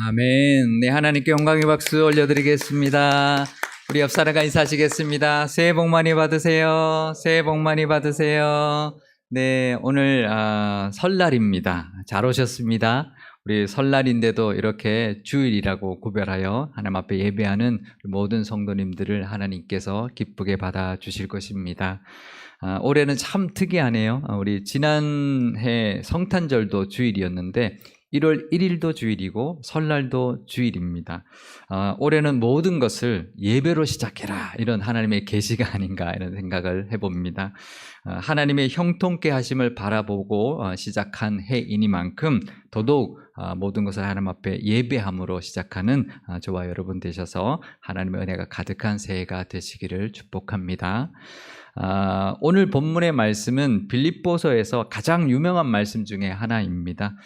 아멘. 네, 하나님께 영광의 박수 올려드리겠습니다. 우리 옆 사람과 인사하시겠습니다. 새해 복 많이 받으세요. 새해 복 많이 받으세요. 네, 오늘 설날입니다. 잘 오셨습니다. 우리 설날인데도 이렇게 주일이라고 구별하여 하나님 앞에 예배하는 모든 성도님들을 하나님께서 기쁘게 받아주실 것입니다. 올해는 참 특이하네요. 우리 지난해 성탄절도 주일이었는데 1월 1일도 주일이고 설날도 주일입니다. 올해는 모든 것을 예배로 시작해라, 이런 하나님의 계시가 아닌가 이런 생각을 해봅니다. 하나님의 형통케 하심을 바라보고 시작한 해이니만큼 더더욱 모든 것을 하나님 앞에 예배함으로 시작하는 저와 여러분 되셔서 하나님의 은혜가 가득한 새해가 되시기를 축복합니다. 오늘 본문의 말씀은 빌립보서에서 가장 유명한 말씀 중에 하나입니다.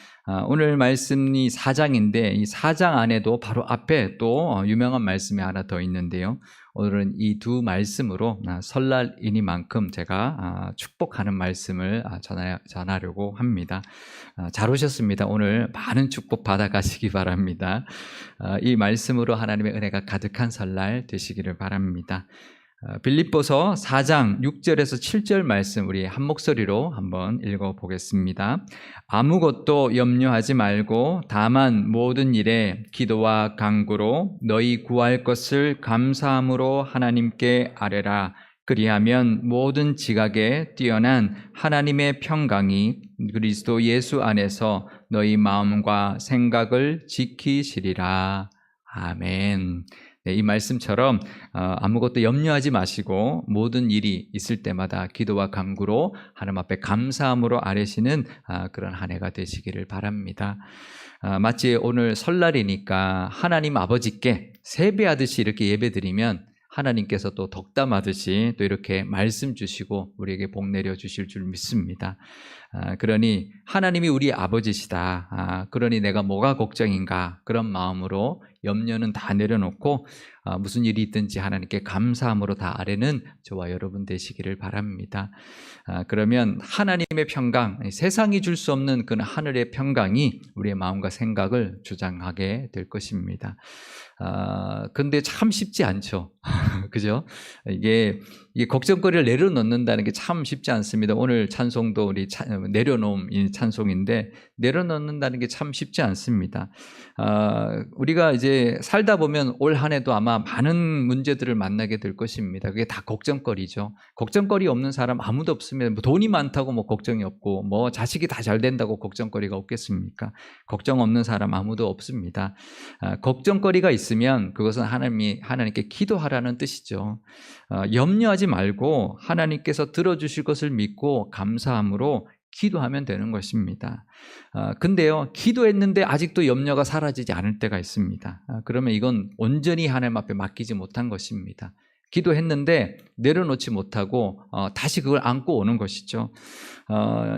오늘 말씀이 4장인데 이 4장 안에도 바로 앞에 또 유명한 말씀이 하나 더 있는데요. 오늘은 이 두 말씀으로 설날이니만큼 제가 축복하는 말씀을 전하려고 합니다. 잘 오셨습니다. 오늘 많은 축복 받아가시기 바랍니다. 이 말씀으로 하나님의 은혜가 가득한 설날 되시기를 바랍니다. 빌립보서 4장 6절에서 7절 말씀 우리 한 목소리로 한번 읽어보겠습니다. 아무것도 염려하지 말고 다만 모든 일에 기도와 간구로 너희 구할 것을 감사함으로 하나님께 아뢰라. 그리하면 모든 지각에 뛰어난 하나님의 평강이 그리스도 예수 안에서 너희 마음과 생각을 지키시리라. 아멘. 네, 이 말씀처럼 아무것도 염려하지 마시고 모든 일이 있을 때마다 기도와 간구로 하나님 앞에 감사함으로 아뢰시는 그런 한 해가 되시기를 바랍니다. 마치 오늘 설날이니까 하나님 아버지께 세배하듯이 이렇게 예배드리면 하나님께서 또 덕담하듯이 또 이렇게 말씀 주시고 우리에게 복 내려 주실 줄 믿습니다. 그러니 하나님이 우리 아버지시다. 그러니 내가 뭐가 걱정인가, 그런 마음으로 염려는 다 내려놓고 무슨 일이 있든지 하나님께 감사함으로 다 아뢰는 저와 여러분 되시기를 바랍니다. 그러면 하나님의 평강, 세상이 줄 수 없는 그 하늘의 평강이 우리의 마음과 생각을 주장하게 될 것입니다. 근데 참 쉽지 않죠. 그죠? 이게 걱정거리를 내려놓는다는 게 참 쉽지 않습니다. 오늘 찬송도 우리 내려놓음 찬송인데 내려놓는다는 게 참 쉽지 않습니다. 우리가 이제 살다 보면 올 한 해도 아마 많은 문제들을 만나게 될 것입니다. 그게 다 걱정거리죠. 걱정거리 없는 사람 아무도 없습니다. 뭐 돈이 많다고 뭐 걱정이 없고, 뭐 자식이 다 잘 된다고 걱정거리가 없겠습니까? 걱정 없는 사람 아무도 없습니다. 걱정거리가 있으면 그것은 하나님께 기도하라는 뜻이죠. 염려하지 말고 하나님께서 들어주실 것을 믿고 감사함으로 기도하면 되는 것입니다. 근데요, 기도했는데 아직도 염려가 사라지지 않을 때가 있습니다. 그러면 이건 온전히 하나님 앞에 맡기지 못한 것입니다. 기도했는데 내려놓지 못하고 다시 그걸 안고 오는 것이죠.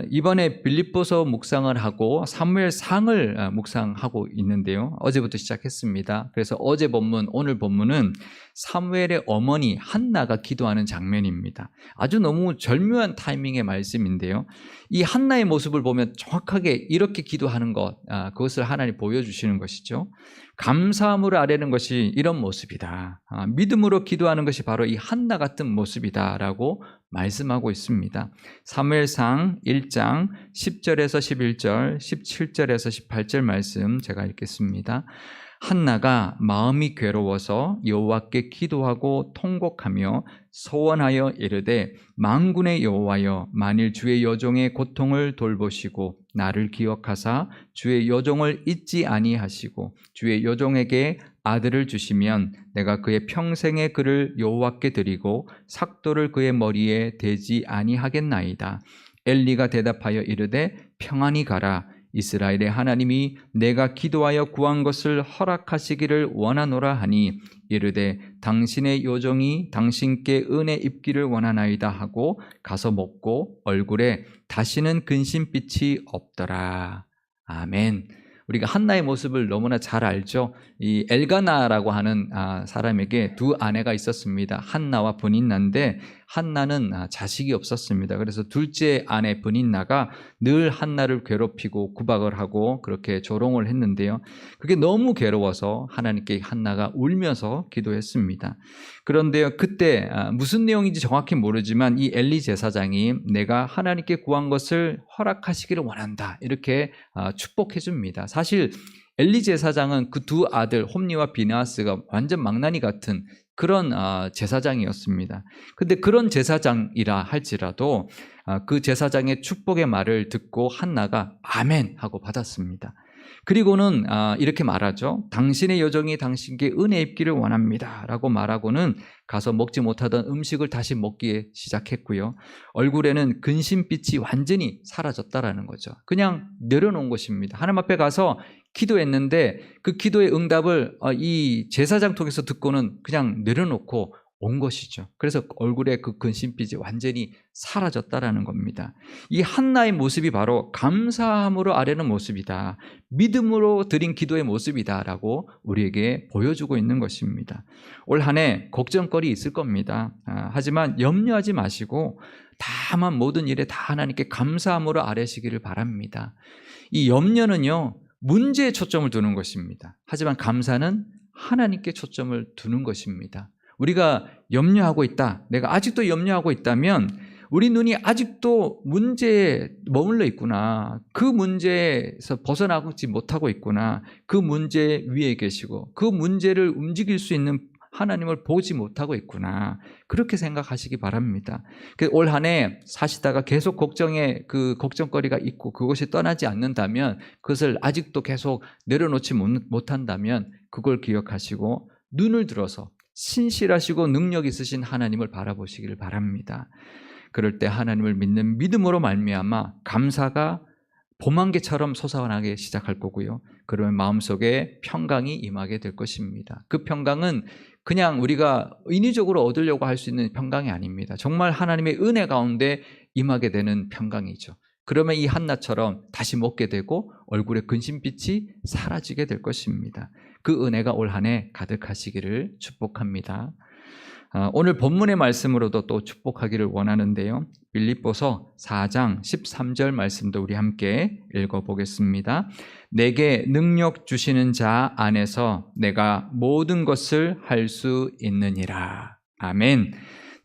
이번에 빌립보서 묵상을 하고 사무엘상을 묵상하고 있는데요. 어제부터 시작했습니다. 그래서 어제 본문, 오늘 본문은 사무엘의 어머니 한나가 기도하는 장면입니다. 아주 너무 절묘한 타이밍의 말씀인데요. 이 한나의 모습을 보면 정확하게 이렇게 기도하는 것, 그것을 하나님 보여주시는 것이죠. 감사함으로 아뢰는 것이 이런 모습이다. 믿음으로 기도하는 것이 바로 이 한나 같은 모습이다라고 말씀하고 있습니다. 사무엘상 1장 10절에서 11절, 17절에서 18절 말씀 제가 읽겠습니다. 한나가 마음이 괴로워서 여호와께 기도하고 통곡하며 소원하여 이르되 만군의 여호와여, 만일 주의 여종의 고통을 돌보시고 나를 기억하사 주의 여종을 잊지 아니하시고 주의 여종에게 아들을 주시면 내가 그의 평생의 그를 여호와께 드리고 삭도를 그의 머리에 대지 아니하겠나이다. 엘리가 대답하여 이르되 평안히 가라. 이스라엘의 하나님이 내가 기도하여 구한 것을 허락하시기를 원하노라 하니 이르되 당신의 요정이 당신께 은혜 입기를 원하나이다 하고 가서 먹고 얼굴에 다시는 근심빛이 없더라. 아멘. 우리가 한나의 모습을 너무나 잘 알죠. 이 엘가나라고 하는 사람에게 두 아내가 있었습니다. 한나와 브닌나인데 한나는 자식이 없었습니다. 그래서 둘째 아내 브닌나가 늘 한나를 괴롭히고 구박을 하고 그렇게 조롱을 했는데요. 그게 너무 괴로워서 하나님께 한나가 울면서 기도했습니다. 그런데요, 그때 무슨 내용인지 정확히 모르지만 이 엘리 제사장이 내가 하나님께 구한 것을 허락하시기를 원한다, 이렇게 축복해 줍니다. 사실 엘리 제사장은 그 두 아들 홈니와 비느하스가 완전 망나니 같은 그런 제사장이었습니다. 근데 그런 제사장이라 할지라도 그 제사장의 축복의 말을 듣고 한나가 아멘 하고 받았습니다. 그리고는 이렇게 말하죠. 당신의 여종이 당신께 은혜 입기를 원합니다 라고 말하고는 가서 먹지 못하던 음식을 다시 먹기 시작했고요. 얼굴에는 근심빛이 완전히 사라졌다라는 거죠. 그냥 내려놓은 것입니다. 하나님 앞에 가서 기도했는데 그 기도의 응답을 이 제사장 통해서 듣고는 그냥 내려놓고 온 것이죠. 그래서 얼굴에 그 근심빛이 완전히 사라졌다라는 겁니다. 이 한나의 모습이 바로 감사함으로 아뢰는 모습이다, 믿음으로 드린 기도의 모습이다라고 우리에게 보여주고 있는 것입니다. 올 한 해 걱정거리 있을 겁니다. 하지만 염려하지 마시고 다만 모든 일에 다 하나님께 감사함으로 아뢰시기를 바랍니다. 이 염려는요, 문제에 초점을 두는 것입니다. 하지만 감사는 하나님께 초점을 두는 것입니다. 우리가 염려하고 있다, 내가 아직도 염려하고 있다면 우리 눈이 아직도 문제에 머물러 있구나, 그 문제에서 벗어나지 못하고 있구나, 그 문제 위에 계시고 그 문제를 움직일 수 있는 하나님을 보지 못하고 있구나, 그렇게 생각하시기 바랍니다. 올 한 해 사시다가 계속 그 걱정거리가 있고 그것이 떠나지 않는다면, 그것을 아직도 계속 내려놓지 못한다면 그걸 기억하시고 눈을 들어서 신실하시고 능력 있으신 하나님을 바라보시기를 바랍니다. 그럴 때 하나님을 믿는 믿음으로 말미암아 감사가 봄안개처럼 솟아나기 시작할 거고요. 그러면 마음속에 평강이 임하게 될 것입니다. 그 평강은 그냥 우리가 인위적으로 얻으려고 할 수 있는 평강이 아닙니다. 정말 하나님의 은혜 가운데 임하게 되는 평강이죠. 그러면 이 한나처럼 다시 먹게 되고 얼굴의 근심빛이 사라지게 될 것입니다. 그 은혜가 올 한 해 가득하시기를 축복합니다. 오늘 본문의 말씀으로도 또 축복하기를 원하는데요. 빌립보서 4장 13절 말씀도 우리 함께 읽어보겠습니다. 내게 능력 주시는 자 안에서 내가 모든 것을 할 수 있느니라. 아멘.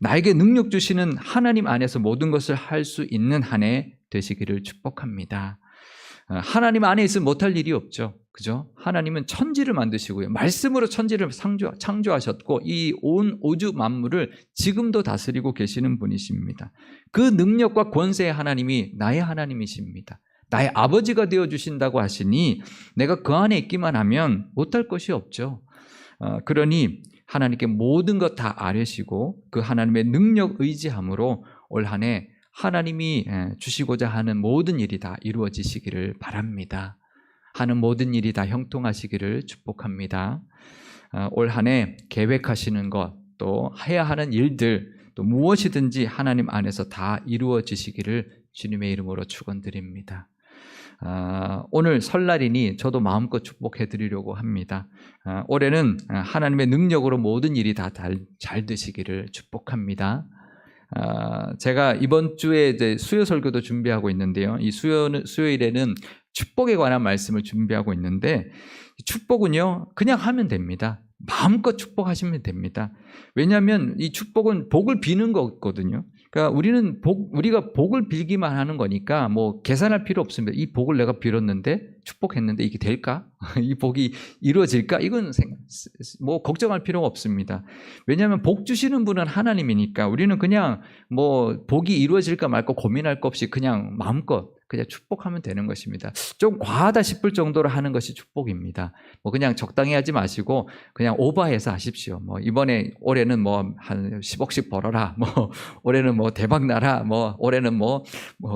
나에게 능력 주시는 하나님 안에서 모든 것을 할 수 있는 한 해 되시기를 축복합니다. 하나님 안에 있으면 못할 일이 없죠. 그죠? 하나님은 천지를 만드시고요, 말씀으로 천지를 창조하셨고 이 온 우주 만물을 지금도 다스리고 계시는 분이십니다. 그 능력과 권세의 하나님이 나의 하나님이십니다. 나의 아버지가 되어주신다고 하시니 내가 그 안에 있기만 하면 못할 것이 없죠. 그러니 하나님께 모든 것 다 아뢰시고 그 하나님의 능력 의지함으로 올 한 해 하나님이 주시고자 하는 모든 일이 다 이루어지시기를 바랍니다. 하는 모든 일이 다 형통하시기를 축복합니다. 올 한 해 계획하시는 것, 또 해야 하는 일들, 또 무엇이든지 하나님 안에서 다 이루어지시기를 주님의 이름으로 축원드립니다. 오늘 설날이니 저도 마음껏 축복해 드리려고 합니다. 올해는 하나님의 능력으로 모든 일이 다 잘 되시기를 축복합니다. 제가 이번 주에 이제 수요 설교도 준비하고 있는데요. 이 수요일에는 축복에 관한 말씀을 준비하고 있는데, 축복은요 그냥 하면 됩니다. 마음껏 축복하시면 됩니다. 왜냐하면 이 축복은 복을 비는 거거든요. 그러니까 우리가 복을 빌기만 하는 거니까 뭐 계산할 필요 없습니다. 이 복을 내가 빌었는데, 축복했는데 이게 될까? 이 복이 이루어질까? 이건 뭐 걱정할 필요가 없습니다. 왜냐하면 복 주시는 분은 하나님이니까 우리는 그냥 뭐 복이 이루어질까 말까 고민할 것 없이 그냥 마음껏 그냥 축복하면 되는 것입니다. 좀 과하다 싶을 정도로 하는 것이 축복입니다. 뭐 그냥 적당히 하지 마시고 그냥 오버해서 하십시오. 뭐 이번에 올해는 뭐 한 10억씩 벌어라. 뭐 올해는 뭐 대박 나라. 뭐 올해는 뭐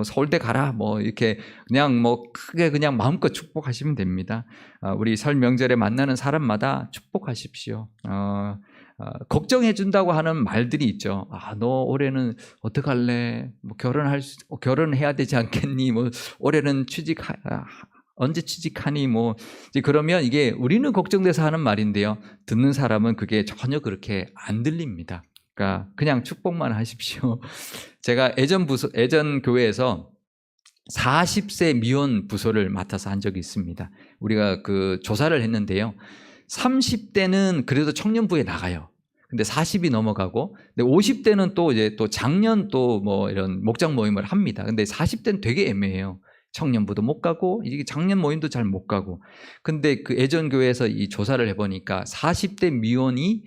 서울대 가라. 뭐 이렇게 그냥 뭐 크게 그냥 마음껏 축복하시면 됩니다. 우리 설 명절에 만나는 사람마다 축복하십시오. 걱정해 준다고 하는 말들이 있죠. 너 올해는 어떡할래? 뭐 결혼해야 되지 않겠니? 뭐 올해는 언제 취직하니? 뭐 그러면 이게 우리는 걱정돼서 하는 말인데요. 듣는 사람은 그게 전혀 그렇게 안 들립니다. 그러니까 그냥 축복만 하십시오. 제가 예전 교회에서 40세 미혼 부소를 맡아서 한 적이 있습니다. 우리가 그 조사를 했는데요. 30대는 그래도 청년부에 나가요. 근데 40이 넘어가고, 근데 50대는 또 이제 또 작년 또 뭐 이런 목장 모임을 합니다. 근데 40대는 되게 애매해요. 청년부도 못 가고, 이게 작년 모임도 잘 못 가고. 근데 그 예전 교회에서 이 조사를 해보니까 40대 미혼이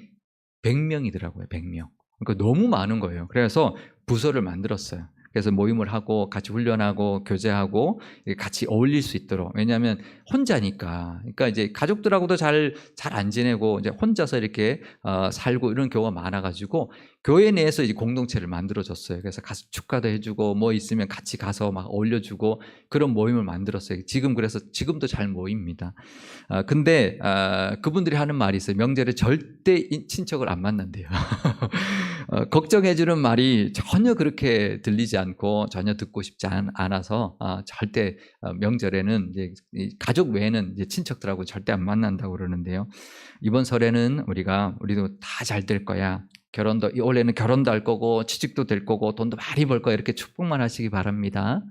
100명이더라고요. 100명. 그러니까 너무 많은 거예요. 그래서 부서를 만들었어요. 그래서 모임을 하고 같이 훈련하고 교제하고 같이 어울릴 수 있도록. 왜냐하면 혼자니까. 그러니까 이제 가족들하고도 잘 안 지내고 이제 혼자서 이렇게 살고 이런 경우가 많아가지고 교회 내에서 이제 공동체를 만들어줬어요. 그래서 가서 축가도 해주고 뭐 있으면 같이 가서 막 어울려주고 그런 모임을 만들었어요. 그래서 지금도 잘 모입니다. 근데 그분들이 하는 말이 있어요. 명절에 절대 친척을 안 만난대요. 걱정해주는 말이 전혀 그렇게 들리지 않고 전혀 듣고 싶지 않아서 절대 명절에는 이제 가족 외에는 이제 친척들하고 절대 안 만난다고 그러는데요. 이번 설에는 우리도 다 잘 될 거야. 올해는 결혼도 할 거고 취직도 될 거고 돈도 많이 벌 거야. 이렇게 축복만 하시기 바랍니다.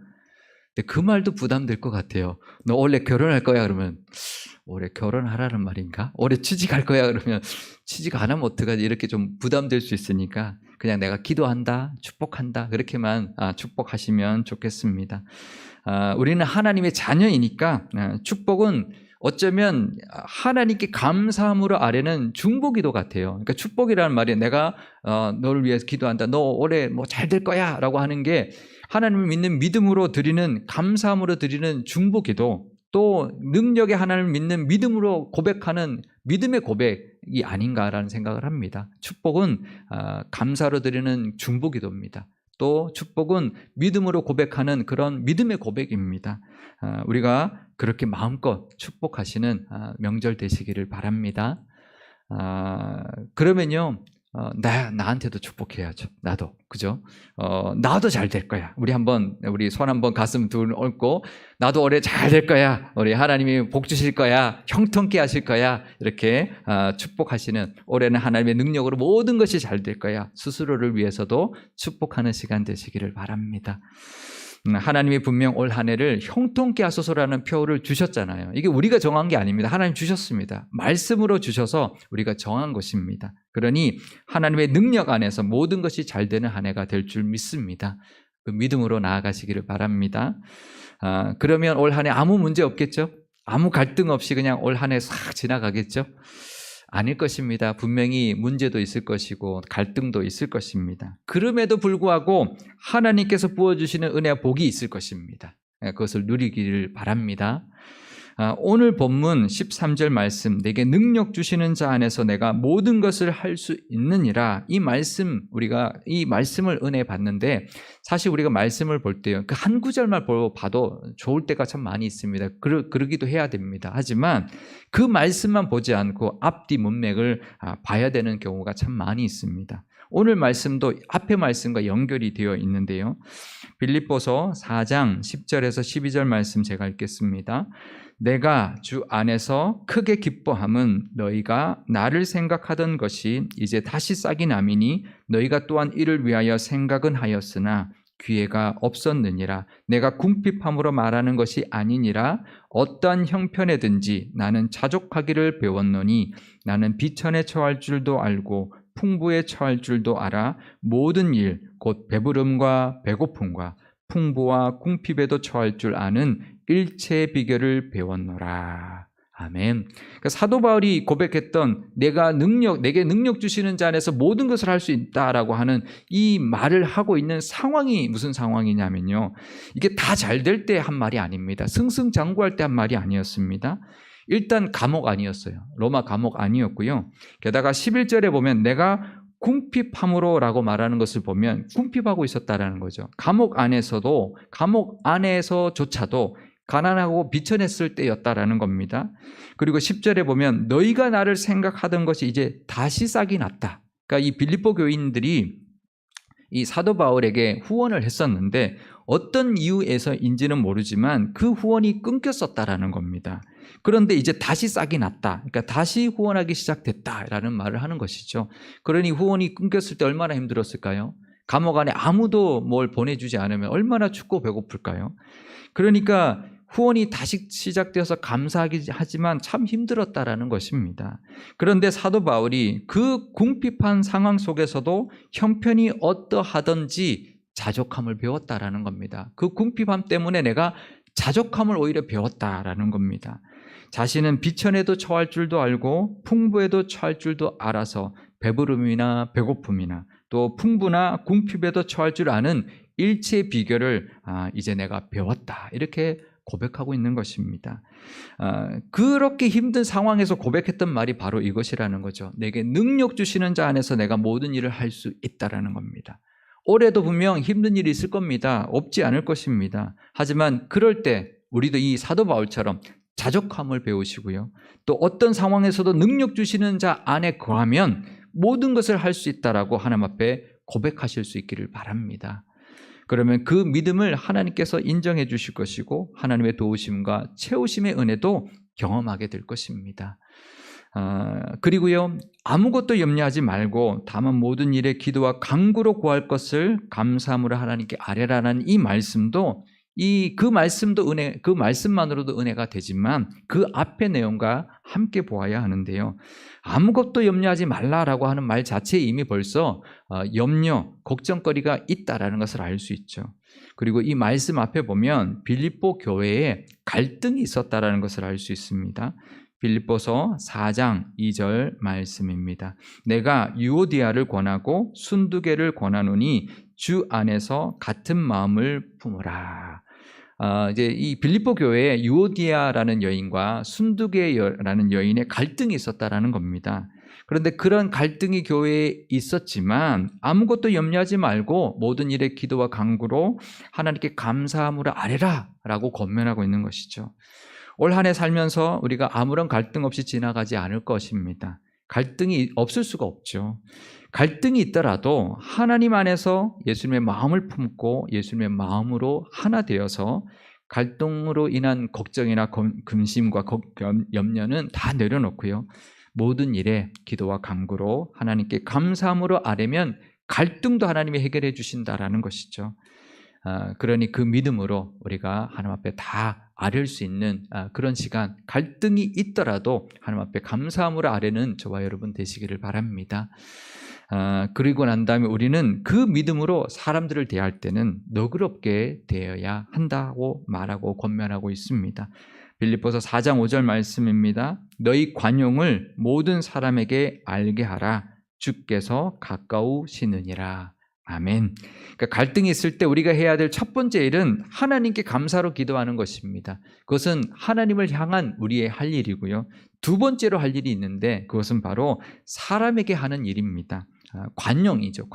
근데 그 말도 부담될 것 같아요. 너 올해 결혼할 거야 그러면 올해 결혼하라는 말인가? 올해 취직할 거야 그러면 취직 안 하면 어떡하지? 이렇게 좀 부담될 수 있으니까 그냥 내가 기도한다, 축복한다 그렇게만 축복하시면 좋겠습니다. 우리는 하나님의 자녀이니까 축복은 어쩌면 하나님께 감사함으로 아뢰는 중보기도 같아요. 그러니까 축복이라는 말이 내가 너를 위해서 기도한다. 너 올해 뭐 잘 될 거야 라고 하는 게 하나님을 믿는 믿음으로 드리는 감사함으로 드리는 중보기도 또 능력의 하나님을 믿는 믿음으로 고백하는 믿음의 고백이 아닌가라는 생각을 합니다. 축복은 감사로 드리는 중보기도입니다. 또 축복은 믿음으로 고백하는 그런 믿음의 고백입니다. 우리가 그렇게 마음껏 축복하시는 명절 되시기를 바랍니다. 그러면요 나한테도 축복해야죠. 나도 그죠? 나도 잘 될 거야. 우리 손 한번 가슴 둘 얹고 나도 올해 잘 될 거야. 우리 하나님이 복 주실 거야. 형통케 하실 거야. 이렇게 축복하시는 올해는 하나님의 능력으로 모든 것이 잘 될 거야. 스스로를 위해서도 축복하는 시간 되시기를 바랍니다. 하나님이 분명 올 한 해를 형통케 하소서라는 표를 주셨잖아요. 이게 우리가 정한 게 아닙니다. 하나님 주셨습니다. 말씀으로 주셔서 우리가 정한 것입니다. 그러니 하나님의 능력 안에서 모든 것이 잘 되는 한 해가 될 줄 믿습니다. 그 믿음으로 나아가시기를 바랍니다. 그러면 올 한 해 아무 문제 없겠죠? 아무 갈등 없이 그냥 올 한 해 싹 지나가겠죠? 아닐 것입니다. 분명히 문제도 있을 것이고 갈등도 있을 것입니다. 그럼에도 불구하고 하나님께서 부어주시는 은혜와 복이 있을 것입니다. 그것을 누리기를 바랍니다. 오늘 본문 13절 말씀, 내게 능력 주시는 자 안에서 내가 모든 것을 할 수 있느니라. 우리가 이 말씀을 은혜 받는데 사실 우리가 말씀을 볼 때요, 그 한 구절만 봐도 좋을 때가 참 많이 있습니다. 그러기도 해야 됩니다. 하지만 그 말씀만 보지 않고 앞뒤 문맥을 봐야 되는 경우가 참 많이 있습니다. 오늘 말씀도 앞의 말씀과 연결이 되어 있는데요. 빌립보서 4장 10절에서 12절 말씀 제가 읽겠습니다. 내가 주 안에서 크게 기뻐함은 너희가 나를 생각하던 것이 이제 다시 싹이 남이니 너희가 또한 이를 위하여 생각은 하였으나 기회가 없었느니라. 내가 궁핍함으로 말하는 것이 아니니라. 어떠한 형편에든지 나는 자족하기를 배웠노니 나는 비천에 처할 줄도 알고 풍부에 처할 줄도 알아. 모든 일 곧 배부름과 배고픔과 풍부와 궁핍에도 처할 줄 아는 일체의 비결을 배웠노라. 아멘. 그러니까 사도 바울이 고백했던 내게 능력 주시는 자 안에서 모든 것을 할 수 있다라고 하는 이 말을 하고 있는 상황이 무슨 상황이냐면요, 이게 다 잘 될 때 한 말이 아닙니다. 승승장구할 때 한 말이 아니었습니다. 일단 감옥 아니었어요. 로마 감옥 아니었고요. 게다가 11절에 보면 내가 궁핍함으로 라고 말하는 것을 보면 궁핍하고 있었다라는 거죠. 감옥 안에서조차도 가난하고 비천했을 때였다라는 겁니다. 그리고 10절에 보면 너희가 나를 생각하던 것이 이제 다시 싹이 났다. 그러니까 이 빌립보 교인들이 이 사도 바울에게 후원을 했었는데 어떤 이유에서인지는 모르지만 그 후원이 끊겼었다라는 겁니다. 그런데 이제 다시 싹이 났다. 그러니까 다시 후원하기 시작됐다라는 말을 하는 것이죠. 그러니 후원이 끊겼을 때 얼마나 힘들었을까요? 감옥 안에 아무도 뭘 보내주지 않으면 얼마나 춥고 배고플까요? 그러니까 후원이 다시 시작되어서 감사하기 하지만 참 힘들었다라는 것입니다. 그런데 사도 바울이 그 궁핍한 상황 속에서도 형편이 어떠하든지 자족함을 배웠다라는 겁니다. 그 궁핍함 때문에 내가 자족함을 오히려 배웠다라는 겁니다. 자신은 비천에도 처할 줄도 알고 풍부에도 처할 줄도 알아서 배부름이나 배고픔이나 또 풍부나 궁핍에도 처할 줄 아는 일체의 비결을 이제 내가 배웠다, 이렇게 고백하고 있는 것입니다. 그렇게 힘든 상황에서 고백했던 말이 바로 이것이라는 거죠. 내게 능력 주시는 자 안에서 내가 모든 일을 할 수 있다라는 겁니다. 올해도 분명 힘든 일이 있을 겁니다. 없지 않을 것입니다. 하지만 그럴 때 우리도 이 사도 바울처럼 자족함을 배우시고요, 또 어떤 상황에서도 능력 주시는 자 안에 거하면 모든 것을 할 수 있다라고 하나님 앞에 고백하실 수 있기를 바랍니다. 그러면 그 믿음을 하나님께서 인정해 주실 것이고 하나님의 도우심과 채우심의 은혜도 경험하게 될 것입니다. 그리고요, 아무것도 염려하지 말고 다만 모든 일에 기도와 간구로 구할 것을 감사함으로 하나님께 아뢰라는 이 말씀도 그 말씀만으로도 은혜가 되지만 그 앞의 내용과 함께 보아야 하는데요. 아무것도 염려하지 말라라고 하는 말 자체에 이미 벌써 염려, 걱정거리가 있다라는 것을 알 수 있죠. 그리고 이 말씀 앞에 보면 빌립보 교회에 갈등이 있었다라는 것을 알 수 있습니다. 빌립보서 4장 2절 말씀입니다. 내가 유오디아를 권하고 순두계를 권하노니 주 안에서 같은 마음을 품으라. 이제 이 빌립보 교회에 유오디아라는 여인과 순두계라는 여인의 갈등이 있었다라는 겁니다. 그런데 그런 갈등이 교회에 있었지만 아무것도 염려하지 말고 모든 일에 기도와 간구로 하나님께 감사함으로 아뢰라라고 권면하고 있는 것이죠. 올 한 해 살면서 우리가 아무런 갈등 없이 지나가지 않을 것입니다. 갈등이 없을 수가 없죠. 갈등이 있더라도 하나님 안에서 예수님의 마음을 품고 예수님의 마음으로 하나 되어서 갈등으로 인한 걱정이나 근심과 염려는 다 내려놓고요, 모든 일에 기도와 간구로 하나님께 감사함으로 아뢰면 갈등도 하나님이 해결해 주신다라는 것이죠. 그러니 그 믿음으로 우리가 하나님 앞에 다 아뢰 수 있는 그런 시간, 갈등이 있더라도 하나님 앞에 감사함으로 아뢰는 저와 여러분 되시기를 바랍니다. 그리고 난 다음에 우리는 그 믿음으로 사람들을 대할 때는 너그럽게 대해야 한다고 말하고 권면하고 있습니다. 빌립보서 4장 5절 말씀입니다. 너희 관용을 모든 사람에게 알게 하라. 주께서 가까우시느니라. 아멘. 그러니까 갈등이 있을 때 우리가 해야 될 첫 번째 일은 하나님께 감사로 기도하는 것입니다. 그것은 하나님을 향한 우리의 할 일이고요. 두 번째로 할 일이 있는데 그것은 바로 사람에게 하는 일입니다. 관용이죠.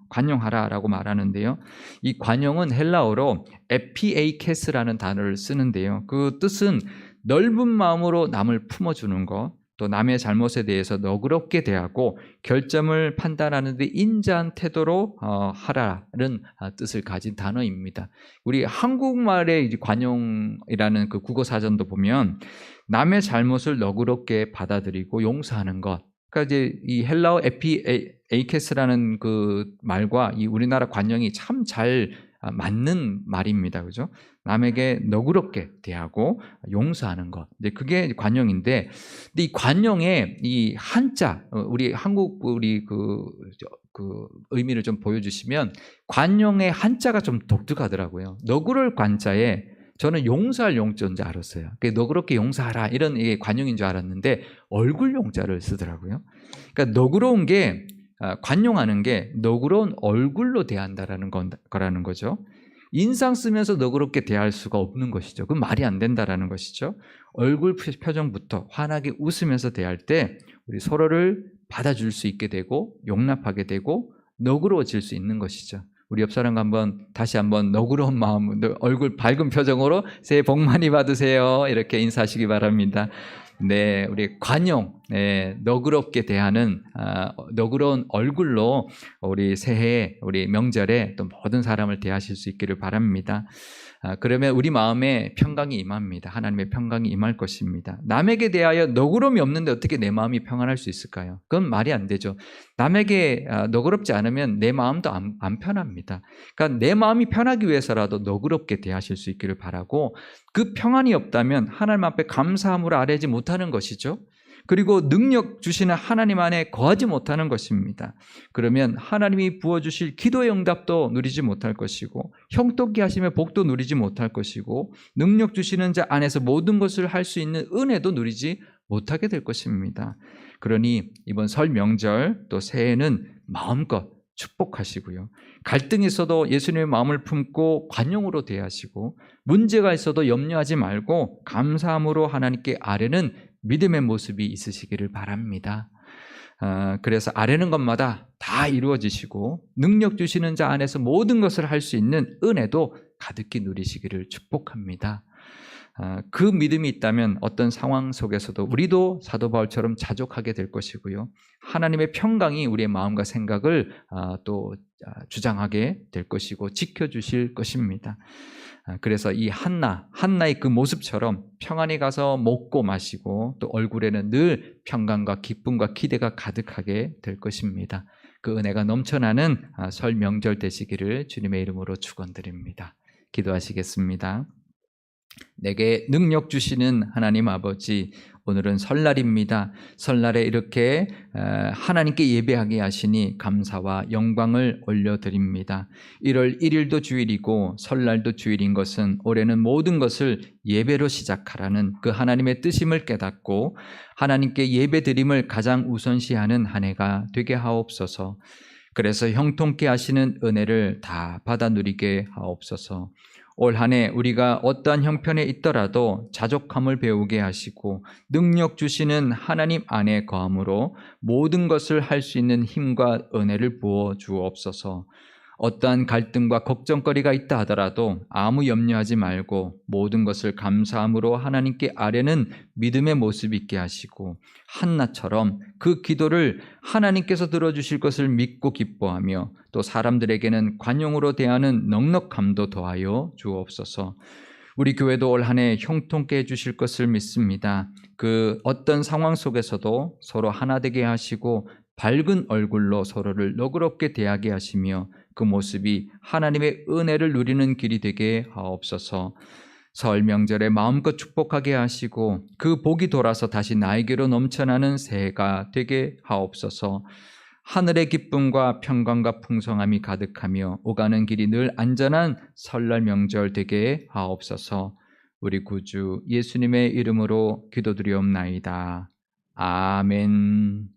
관용하라라고 말하는데요. 이 관용은 헬라어로 에피에이케스라는 단어를 쓰는데요. 그 뜻은 넓은 마음으로 남을 품어주는 것, 또 남의 잘못에 대해서 너그럽게 대하고 결점을 판단하는 데 인자한 태도로 하라는 뜻을 가진 단어입니다. 우리 한국말의 관용이라는 그 국어사전도 보면 남의 잘못을 너그럽게 받아들이고 용서하는 것, 그러니까 이제 이 헬라어 에피에이케스라는 그 말과 이 우리나라 관용이 참 잘 맞는 말입니다. 그죠? 남에게 너그럽게 대하고 용서하는 것. 이제 그게 관용인데, 근데 이 관용의 이 한자, 우리 한국 그 의미를 좀 보여주시면 관용의 한자가 좀 독특하더라고요. 너그러울 관자에 저는 용서할 용자인 줄 알았어요. 너그럽게 용서하라 이런 이게 관용인 줄 알았는데 얼굴 용자를 쓰더라고요. 그러니까 너그러운 게 관용하는 게 너그러운 얼굴로 대한다라는 거라는 거죠. 인상 쓰면서 너그럽게 대할 수가 없는 것이죠. 그건 말이 안 된다라는 것이죠. 얼굴 표정부터 환하게 웃으면서 대할 때 우리 서로를 받아줄 수 있게 되고 용납하게 되고 너그러워질 수 있는 것이죠. 우리 옆 사람과 다시 한번 너그러운 마음, 얼굴 밝은 표정으로 새해 복 많이 받으세요. 이렇게 인사하시기 바랍니다. 네, 우리 관용, 너그럽게 대하는 너그러운 얼굴로 우리 새해, 우리 명절에 또 모든 사람을 대하실 수 있기를 바랍니다. 그러면 우리 마음에 평강이 임합니다. 하나님의 평강이 임할 것입니다. 남에게 대하여 너그러움이 없는데 어떻게 내 마음이 평안할 수 있을까요? 그건 말이 안 되죠. 남에게 너그럽지 않으면 내 마음도 안 편합니다. 그러니까 내 마음이 편하기 위해서라도 너그럽게 대하실 수 있기를 바라고, 그 평안이 없다면 하나님 앞에 감사함으로 아뢰지 못하는 것이죠. 그리고 능력 주시는 하나님 안에 거하지 못하는 것입니다. 그러면 하나님이 부어주실 기도의 응답도 누리지 못할 것이고, 형통케 하시며 복도 누리지 못할 것이고, 능력 주시는 자 안에서 모든 것을 할 수 있는 은혜도 누리지 못하게 될 것입니다. 그러니 이번 설 명절 또 새해는 마음껏 축복하시고요. 갈등이 있어도 예수님의 마음을 품고 관용으로 대하시고, 문제가 있어도 염려하지 말고 감사함으로 하나님께 아뢰는 믿음의 모습이 있으시기를 바랍니다. 그래서 아뢰는 것마다 다 이루어지시고 능력 주시는 자 안에서 모든 것을 할 수 있는 은혜도 가득히 누리시기를 축복합니다. 그 믿음이 있다면 어떤 상황 속에서도 우리도 사도 바울처럼 자족하게 될 것이고요. 하나님의 평강이 우리의 마음과 생각을 또 주장하게 될 것이고 지켜주실 것입니다. 그래서 이 한나의 그 모습처럼 평안히 가서 먹고 마시고 또 얼굴에는 늘 평강과 기쁨과 기대가 가득하게 될 것입니다. 그 은혜가 넘쳐나는 설 명절 되시기를 주님의 이름으로 축원드립니다. 기도하시겠습니다. 내게 능력 주시는 하나님 아버지, 오늘은 설날입니다. 설날에 이렇게 하나님께 예배하게 하시니 감사와 영광을 올려드립니다. 1월 1일도 주일이고 설날도 주일인 것은 올해는 모든 것을 예배로 시작하라는 그 하나님의 뜻임을 깨닫고 하나님께 예배드림을 가장 우선시하는 한 해가 되게 하옵소서. 그래서 형통케 하시는 은혜를 다 받아 누리게 하옵소서. 올 한 해 우리가 어떠한 형편에 있더라도 자족함을 배우게 하시고 능력 주시는 하나님 안에 거함으로 모든 것을 할 수 있는 힘과 은혜를 부어 주옵소서. 어떠한 갈등과 걱정거리가 있다 하더라도 아무 염려하지 말고 모든 것을 감사함으로 하나님께 아뢰는 믿음의 모습 있게 하시고 한나처럼 그 기도를 하나님께서 들어주실 것을 믿고 기뻐하며 또 사람들에게는 관용으로 대하는 넉넉함도 더하여 주옵소서. 우리 교회도 올 한 해 형통케 해주실 것을 믿습니다. 그 어떤 상황 속에서도 서로 하나 되게 하시고 밝은 얼굴로 서로를 너그럽게 대하게 하시며 그 모습이 하나님의 은혜를 누리는 길이 되게 하옵소서. 설 명절에 마음껏 축복하게 하시고 그 복이 돌아서 다시 나에게로 넘쳐나는 새해가 되게 하옵소서. 하늘의 기쁨과 평강과 풍성함이 가득하며 오가는 길이 늘 안전한 설날 명절 되게 하옵소서. 우리 구주 예수님의 이름으로 기도드리옵나이다. 아멘.